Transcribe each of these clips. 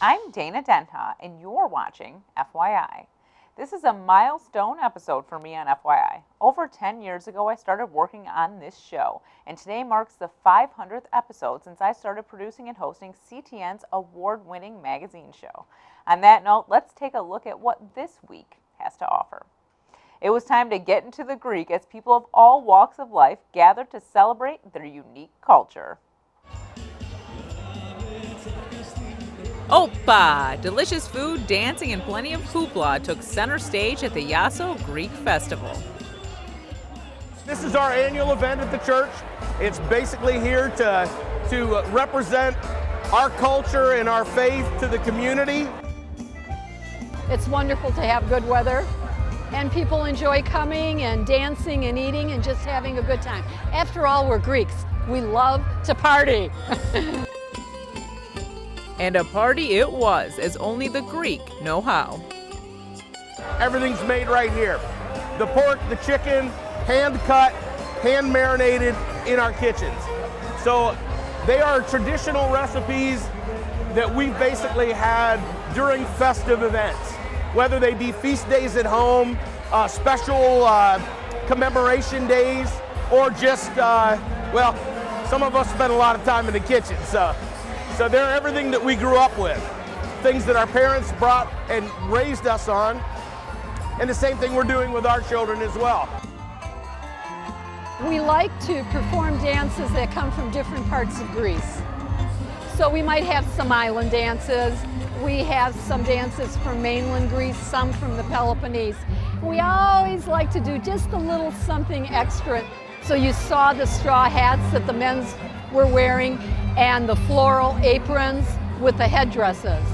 I'm Dana Denta, and you're watching FYI. This is a milestone episode for me on FYI. Over 10 years ago, I started working on this show, and today marks the 500th episode since I started producing and hosting CTN's award-winning magazine show. On that note, let's take a look at what this week has to offer. It was time to get into the Greek as people of all walks of life gathered to celebrate their unique culture. Opa! Delicious food, dancing, and plenty of hoopla took center stage at the Yasso Greek Festival. This is our annual event at the church. It's basically here to represent our culture and our faith to the community. It's wonderful to have good weather, and people enjoy coming and dancing and eating and just having a good time. After all, we're Greeks. We love to party. And a party it was, as only the Greek know how. Everything's made right here. The pork, the chicken, hand cut, hand marinated in our kitchens. So they are traditional recipes that we've basically had during festive events, whether they be feast days at home, special commemoration days, or just, well, some of us spend a lot of time in the kitchen. So they're everything that we grew up with, things that our parents brought and raised us on, and the same thing we're doing with our children as well. We like to perform dances that come from different parts of Greece. So we might have some island dances, we have some dances from mainland Greece, some from the Peloponnese. We always like to do just a little something extra. So you saw the straw hats that the men were wearing and the floral aprons with the headdresses.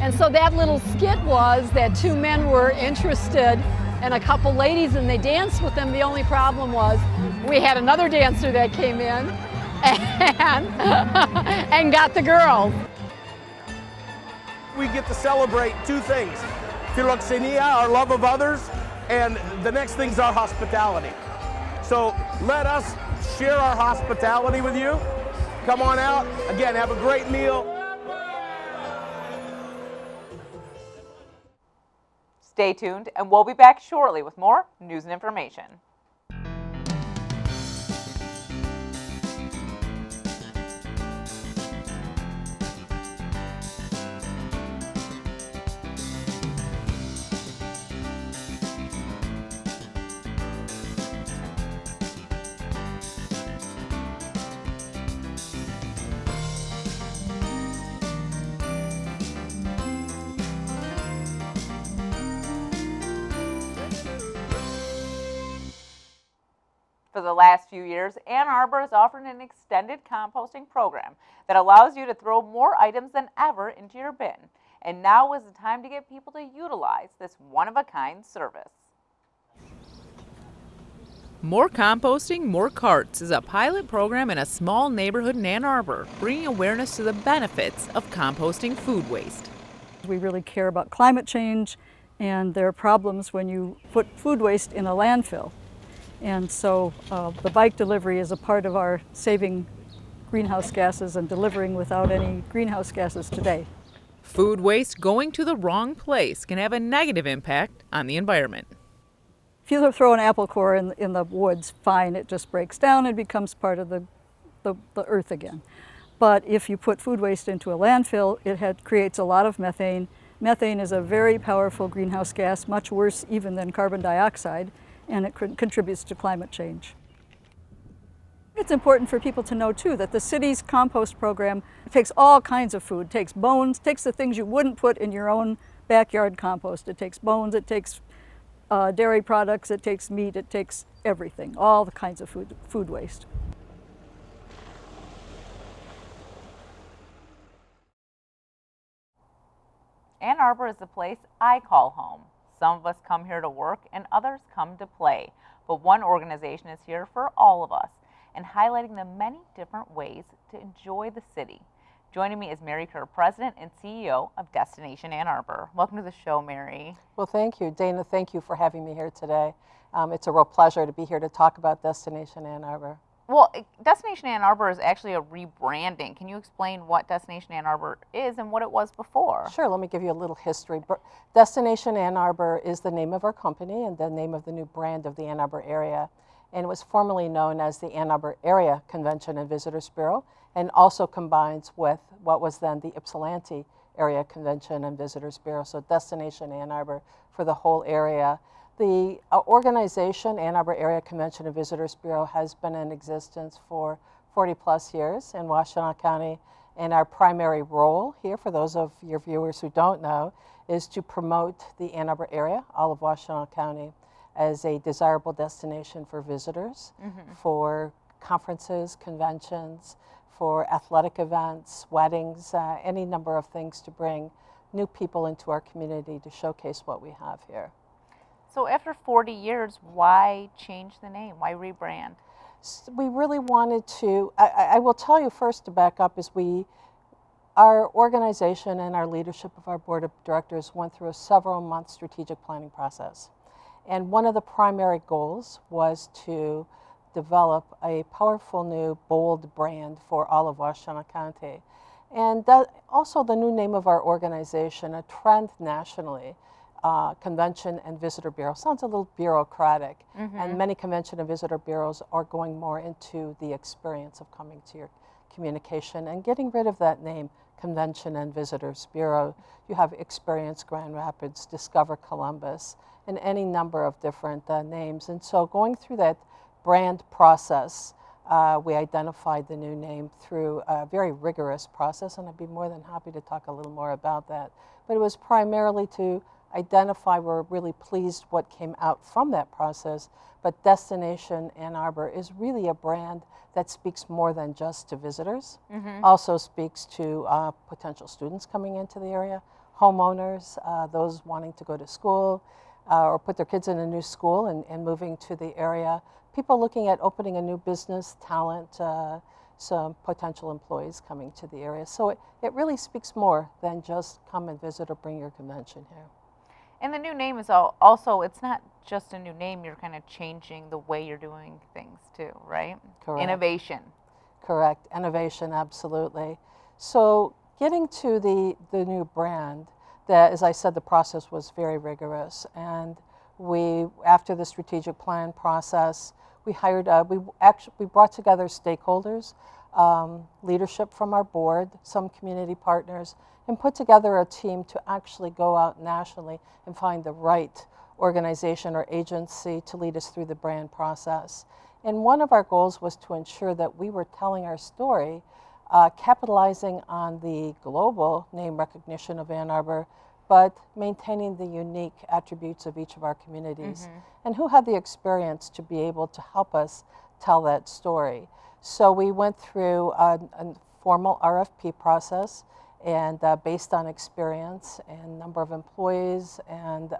And so that little skit was that two men were interested in a couple ladies and they danced with them. The only problem was we had another dancer that came in and got the girls. We get to celebrate two things: philoxenia, our love of others, and the next thing's our hospitality. So let us share our hospitality with you. Come on out. Again, have a great meal. Stay tuned, and we'll be back shortly with more news and information. For the last few years, Ann Arbor has offered an extended composting program that allows you to throw more items than ever into your bin. And now is the time to get people to utilize this one-of-a-kind service. More Composting, More Carts is a pilot program in a small neighborhood in Ann Arbor, bringing awareness to the benefits of composting food waste. We really care about climate change, and there are problems when you put food waste in a landfill. And so the bike delivery is a part of our saving greenhouse gases and delivering without any greenhouse gases today. Food waste going to the wrong place can have a negative impact on the environment. If you throw an apple core in the woods, fine, it just breaks down and becomes part of the earth again. But if you put food waste into a landfill, it creates a lot of methane. Methane is a very powerful greenhouse gas, much worse even than carbon dioxide, and it contributes to climate change. It's important for people to know too that the city's compost program takes all kinds of food, takes bones, takes the things you wouldn't put in your own backyard compost. It takes bones, it takes dairy products, it takes meat, it takes everything, all the kinds of food waste. Ann Arbor is the place I call home. Some of us come here to work and others come to play, but one organization is here for all of us and highlighting the many different ways to enjoy the city. Joining me is Mary Kerr, President and CEO of Destination Ann Arbor. Welcome to the show, Mary. Well, thank you, Dana. Thank you for having me here today. It's a real pleasure to be here to talk about Destination Ann Arbor. Well, Destination Ann Arbor is actually a rebranding. Can you explain what Destination Ann Arbor is and what it was before? Sure, let me give you a little history. Destination Ann Arbor is the name of our company and the name of the new brand of the Ann Arbor area. And it was formerly known as the Ann Arbor Area Convention and Visitors Bureau, and also combines with what was then the Ypsilanti Area Convention and Visitors Bureau. So Destination Ann Arbor for the whole area. The organization, Ann Arbor Area Convention and Visitors Bureau, has been in existence for 40 plus years in Washtenaw County. And our primary role here, for those of your viewers who don't know, is to promote the Ann Arbor area, all of Washtenaw County, as a desirable destination for visitors, for conferences, conventions, for athletic events, weddings, any number of things to bring new people into our community to showcase what we have here. So after 40 years, why change the name? Why rebrand? We really wanted to, I will tell you first to back up, is our organization and our leadership of our board of directors went through a several-month strategic planning process. And one of the primary goals was to develop a powerful new, bold brand for all of Washtenaw County. And that also the new name of our organization, a trend nationally, Convention and Visitor Bureau. Sounds a little bureaucratic, and many convention and visitor bureaus are going more into the experience of coming to your communication and getting rid of that name, Convention and Visitors Bureau. You have Experience Grand Rapids, Discover Columbus, and any number of different names. And so going through that brand process, we identified the new name through a very rigorous process, and I'd be more than happy to talk a little more about that. But it was primarily to identify, we're really pleased what came out from that process, but Destination Ann Arbor is really a brand that speaks more than just to visitors, also speaks to potential students coming into the area, homeowners, those wanting to go to school or put their kids in a new school and moving to the area, people looking at opening a new business, talent, some potential employees coming to the area. So it really speaks more than just come and visit or bring your convention here. And the new name is also, it's not just a new name, you're kind of changing the way you're doing things too, right? Correct. Innovation. Correct, innovation, absolutely. So getting to the new brand, that, as I said, the process was very rigorous. And after the strategic plan process, we hired, we brought together stakeholders, leadership from our board, some community partners, and put together a team to actually go out nationally and find the right organization or agency to lead us through the brand process. And one of our goals was to ensure that we were telling our story, capitalizing on the global name recognition of Ann Arbor, but maintaining the unique attributes of each of our communities, and who had the experience to be able to help us tell that story. So we went through a formal RFP process, and based on experience and number of employees and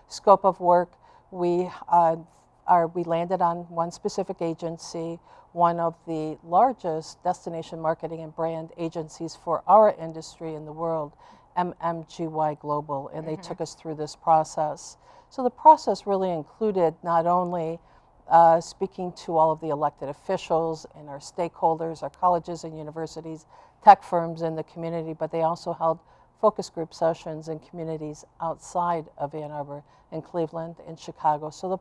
scope of work, we landed on one specific agency, one of the largest destination marketing and brand agencies for our industry in the world, MMGY Global, and they took us through this process. So the process really included not only speaking to all of the elected officials and our stakeholders, our colleges and universities, tech firms in the community, but they also held focus group sessions in communities outside of Ann Arbor, in Cleveland, in Chicago. So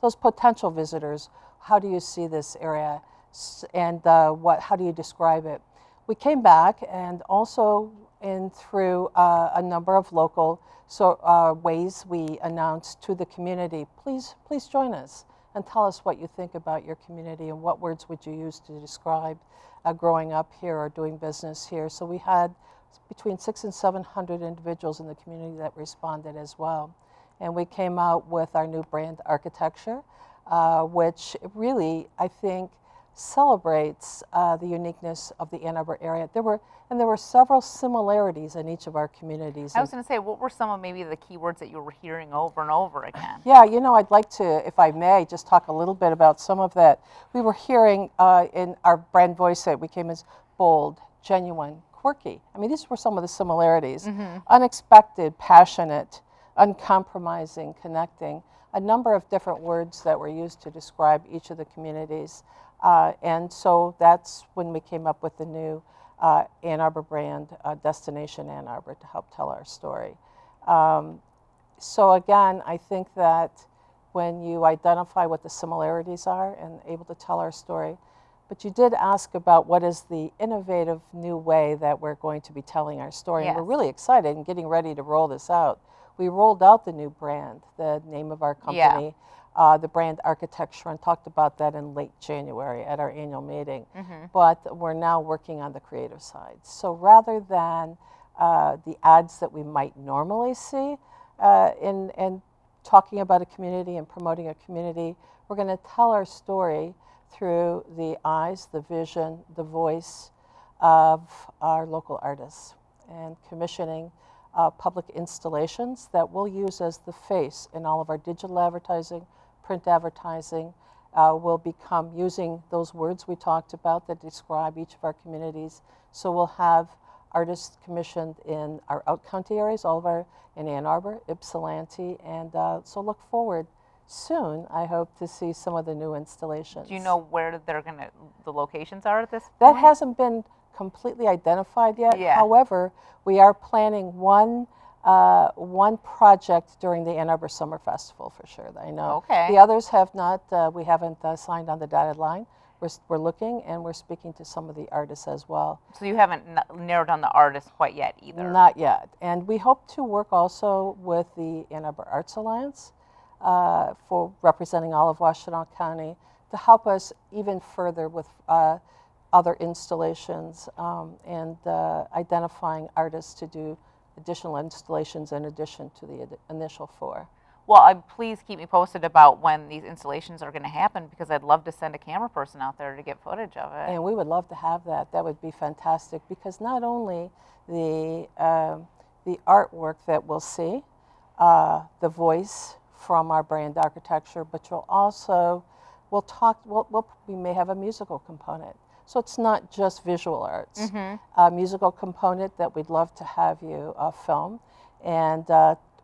those potential visitors, how do you see this area, and how do you describe it? We came back, and also through a number of local ways we announced to the community, please join us and tell us what you think about your community and what words would you use to describe growing up here or doing business here. So we had between 600 and 700 individuals in the community that responded as well. And we came out with our new brand architecture, which really, I think, celebrates the uniqueness of the Ann Arbor area. There were several similarities in each of our communities. I was going to say, what were some of maybe the keywords that you were hearing over and over again? Yeah, I'd like to, if I may, just talk a little bit about some of that. We were hearing in our brand voice that we came as bold, genuine, quirky. I mean, these were some of the similarities. Unexpected, passionate, uncompromising, connecting. A number of different words that were used to describe each of the communities. And so that's when we came up with the new Ann Arbor brand, Destination Ann Arbor, to help tell our story. So again, I think that when you identify what the similarities are and able to tell our story, but you did ask about what is the innovative new way that we're going to be telling our story. Yes. And we're really excited and getting ready to roll this out. We rolled out the new brand, the name of our company, the brand architecture, and talked about that in late January at our annual meeting. But we're now working on the creative side. So rather than the ads that we might normally see in talking about a community and promoting a community, we're going to tell our story through the eyes, the vision, the voice of our local artists, and commissioning public installations that we'll use as the face in all of our digital advertising, print advertising. We'll become using those words we talked about that describe each of our communities. So we'll have artists commissioned in our out-county areas, all of our, in Ann Arbor, Ypsilanti, and so look forward soon, I hope, to see some of the new installations. Do you know where the locations are at this That point? hasn't been completely identified yet. Yeah. However, we are planning one project during the Ann Arbor Summer Festival for sure. I know. Okay. The others have not. We haven't signed on the dotted line. We're looking, and we're speaking to some of the artists as well. So you haven't narrowed down the artists quite yet either? Not yet. And we hope to work also with the Ann Arbor Arts Alliance for representing all of Washtenaw County to help us even further with other installations and identifying artists to do additional installations in addition to the initial 4. Well, please keep me posted about when these installations are going to happen, because I'd love to send a camera person out there to get footage of it. And we would love to have that. That would be fantastic, because not only the artwork that we'll see, the voice from our brand architecture, but you'll also, we may have a musical component. So it's not just visual arts. A musical component that we'd love to have you film, and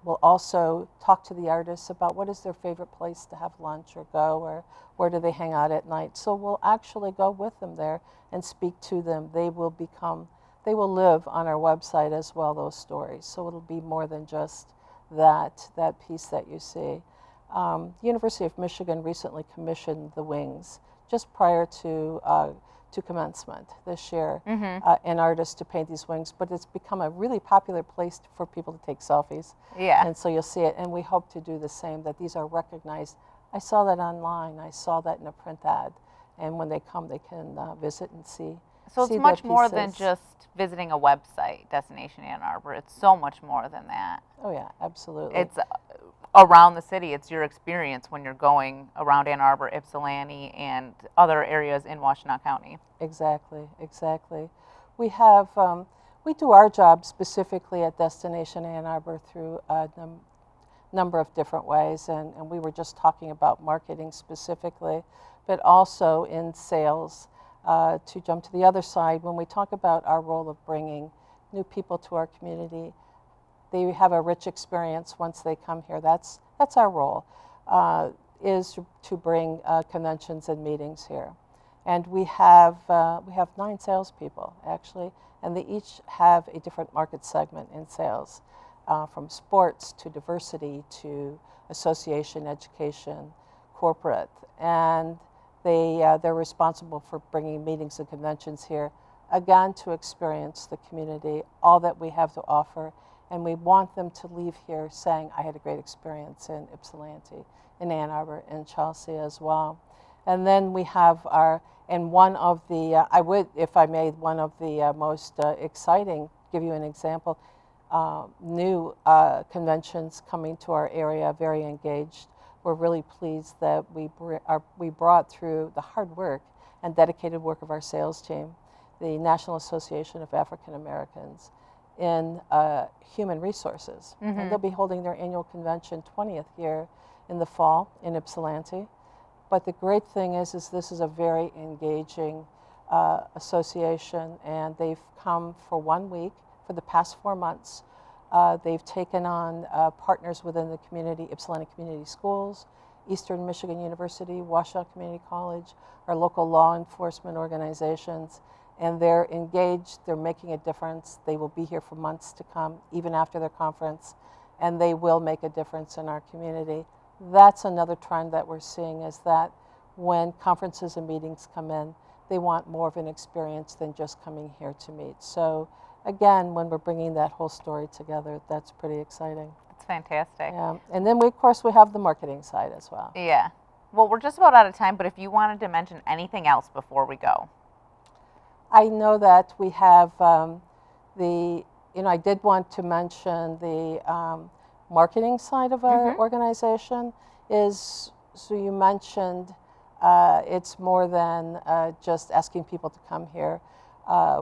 we'll also talk to the artists about what is their favorite place to have lunch or go, or where do they hang out at night. So we'll actually go with them there and speak to them. They will live on our website as well, those stories. So it'll be more than just that piece that you see. University of Michigan recently commissioned the wings just prior to commencement this year, an artist to paint these wings, but it's become a really popular place for people to take selfies. Yeah. And so you'll see it, and we hope to do the same, that these are recognized. I saw that online, I saw that in a print ad, and when they come, they can visit and see. So it's much more than just visiting a website, Destination Ann Arbor. It's so much more than that. Oh yeah, absolutely. It's around the city. It's your experience when you're going around Ann Arbor, Ypsilanti, and other areas in Washtenaw County. Exactly, exactly. We have, we do our job specifically at Destination Ann Arbor through a number of different ways, and we were just talking about marketing specifically, but also in sales. To jump to the other side, when we talk about our role of bringing new people to our community, they have a rich experience once they come here. That's our role, is to bring conventions and meetings here. And we have 9 salespeople actually, and they each have a different market segment in sales, from sports to diversity to association, education, corporate, and they're responsible for bringing meetings and conventions here, again, to experience the community, all that we have to offer. And we want them to leave here saying, I had a great experience in Ypsilanti, in Ann Arbor, in Chelsea as well. And then we have one of the, if I may, one of the most exciting, give you an example, new conventions coming to our area, very engaged. We're really pleased that we brought through the hard work and dedicated work of our sales team, the National Association of African Americans in Human Resources. And they'll be holding their annual convention 20th year in the fall in Ypsilanti. But the great thing is this is a very engaging association, and they've come for 1 week for the past 4 months. They've taken on partners within the community, Ypsilanti Community Schools, Eastern Michigan University, Washtenaw Community College, our local law enforcement organizations, and they're engaged, they're making a difference. They will be here for months to come, even after their conference, and they will make a difference in our community. That's another trend that we're seeing, is that when conferences and meetings come in, they want more of an experience than just coming here to meet. So again, when we're bringing that whole story together, that's pretty exciting. It's fantastic. Yeah. And then, of course, we have the marketing side as well. Yeah. Well, we're just about out of time, but if you wanted to mention anything else before we go. I know that we have I did want to mention the marketing side of our organization is, so you mentioned it's more than just asking people to come here.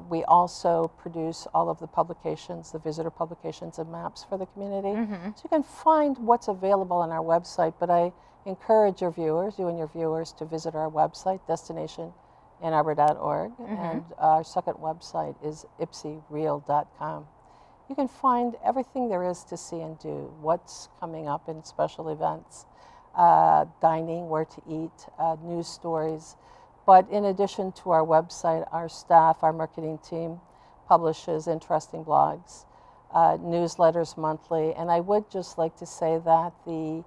We also produce all of the publications, the visitor publications and maps for the community. So you can find what's available on our website, but I encourage your viewers, you and your viewers, to visit our website, destinationannarbor.org, and our second website is ipsyreal.com. You can find everything there is to see and do, what's coming up in special events, dining, where to eat, news stories. But in addition to our website, our staff, our marketing team, publishes interesting blogs, newsletters monthly. And I would just like to say that the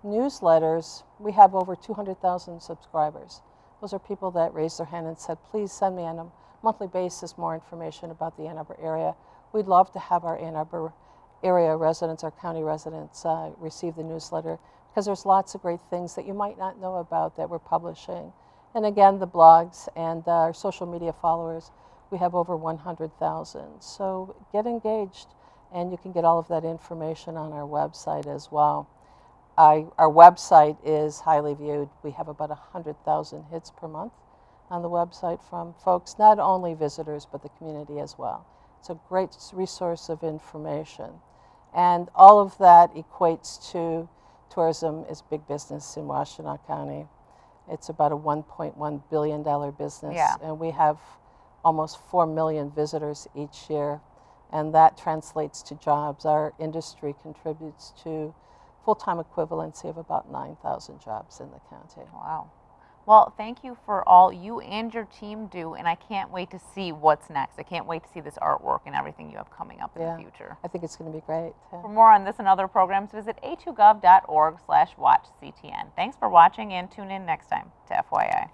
newsletters, we have over 200,000 subscribers. Those are people that raised their hand and said, please send me on a monthly basis more information about the Ann Arbor area. We'd love to have our Ann Arbor area residents, our county residents, receive the newsletter, because there's lots of great things that you might not know about that we're publishing. And again, the blogs and our social media followers, we have over 100,000. So get engaged, and you can get all of that information on our website as well. Our website is highly viewed. We have about 100,000 hits per month on the website from folks, not only visitors, but the community as well. It's a great resource of information. And all of that equates to tourism is big business in Washtenaw County. It's about a $1.1 billion business, and we have almost 4 million visitors each year, and that translates to jobs. Our industry contributes to full-time equivalency of about 9,000 jobs in the county. Wow. Well, thank you for all you and your team do, and I can't wait to see what's next. I can't wait to see this artwork and everything you have coming up in the future. I think it's going to be great. For more on this and other programs, visit a2gov.org/watchctn. Thanks for watching, and tune in next time to FYI.